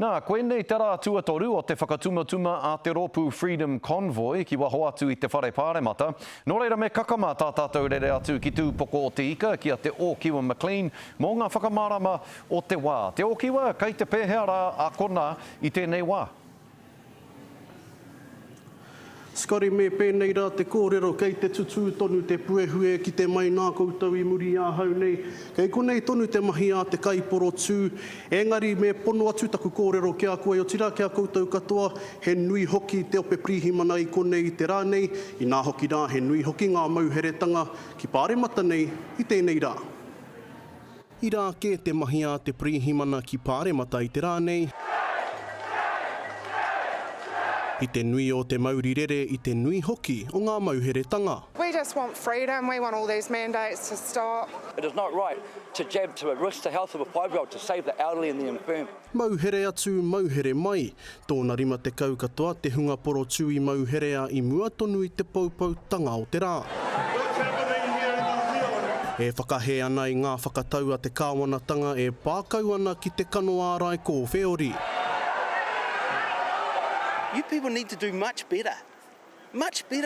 Nā, koe nei te rā tuatoru o te whakatumatuma a te Ropu Freedom Convoy ki waho atu i te whare pāremata. Nō reira me kakama tā tātou rere atu ki tūpoko o te ika ki a te Ōkiwa McLean mō ngā whakamārama o te wā. Te Ōkiwa, kei te pēhea rā a kona i tēnei wā. Skari me pēnei rā te kōrero kei te tutu tonu te puehue ki te mai nā koutou i muri a hau nei. Kei konei tonu te mahi a te kaiporo tū. Engari me pono atu taku kōrero kia koe o tira kia koutou katoa. He nui hoki te ope prihimana i konei i te rā nei. I nā hoki rā he nui hoki ngā mauheretanga ki pāremata nei i tēnei rā. I rā ke te mahi a te prihimana ki pāremata i te rā nei. I te nui o te mauri rere i te nui hoki o ngā mauheretanga. We just want freedom. We want all these mandates to stop. It is not right to jab to risk the health of a 5-year-old to save the elderly and the infirm. Mauhere atu, mauhere mai. Tōna rima te kaukatoa te hunga poro tū i mauherea i mua tonu i te paupautanga o te rā. E whakahe ana i ngā whakatau a te kāwanatanga e pākau ana ki te kano ārai kōwheori. You people need to do much better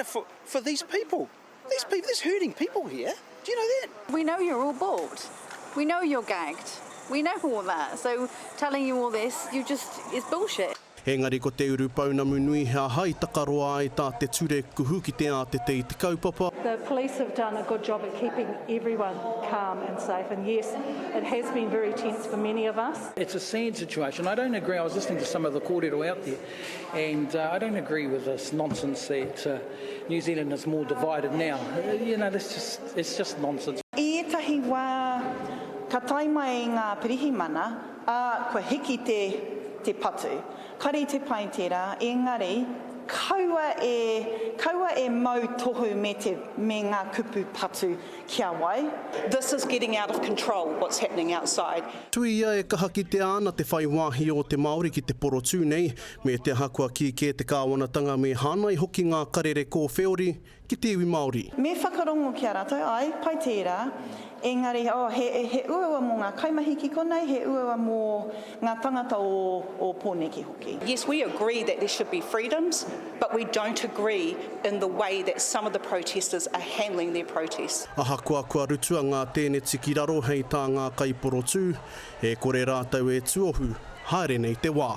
for these people. There's hurting people here. Do you know that? We know you're all bored. We know you're gagged. We know all that. So telling you all this, is bullshit. Engari ko te uru paunamu nui hea hai takaroa ai tā te ture kuhu ki te ātete i te kaupapa. The police have done a good job at keeping everyone calm and safe, and yes, it has been very tense for many of us. It's a sad situation. I don't agree. I was listening to some of the kōrero out there, and I don't agree with this nonsense that New Zealand is more divided now. You know, it's just nonsense. I etahi wā ka taima e ngā pirihimana, a kua hiki te patu. Kari te pai tērā, engari, kaua e mau tohu me ngā kupu patu kia wai. This is getting out of control, what's happening outside. Tui ia e kaha ki te ana te whai wāhi o te Māori ki te poro tū nei, me te hakua ki ke te kāwanatanga me hānai hoki ngā karere kōwheori ki te iwi Māori. Me whakarongo kia rātou, ai, pai tērā, engari, he uawa mō ngā kaimahiki konei, he uawa mō ngā tangata o pōneke hoki. Yes, we agree that there should be freedoms, but we don't agree in the way that some of the protesters are handling their protests. Aha kua rutua ngā tēne tiki raro hei tā ngā kaiporo tū, e kore rātou e tuohu, haere nei te wā.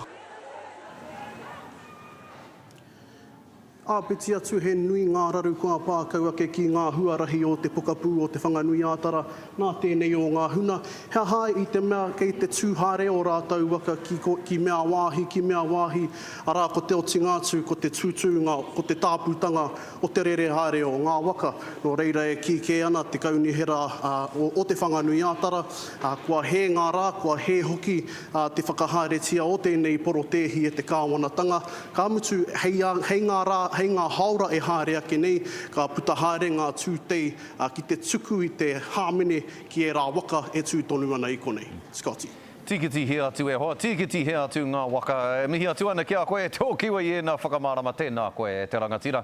Āpiti atu he nui ngā raru kua pākau ake ki ngā huarahi o te pokapū o te whanganui ātara, nā tēnei o ngā huna. Hea hai i te mea kei te tūhare o rātou waka ki mea wāhi, arā ko te oti ngātu, ko te tūtūnga, ko te tāputanga o te rere haere o ngā waka. Nō reira e ki ke ana te kaunihera o te whanganui ātara, kua he ngā rā, kua he hoki te whakahaeretia o tēnei poro tehi e te kāwanatanga. Ka mutu hei ngā rā, hei ngā haura e haere ake nei, ka puta haere ngā tūtei ki te tuku i te hāmene ki e rā waka e tūtonu ana i konei. Scotty. Tikiti he atu e hoa, tikiti he atu ngā waka. Mihi atu ana kia koe, tō kiwa i e nā whakamārama tēnā koe te rangatira.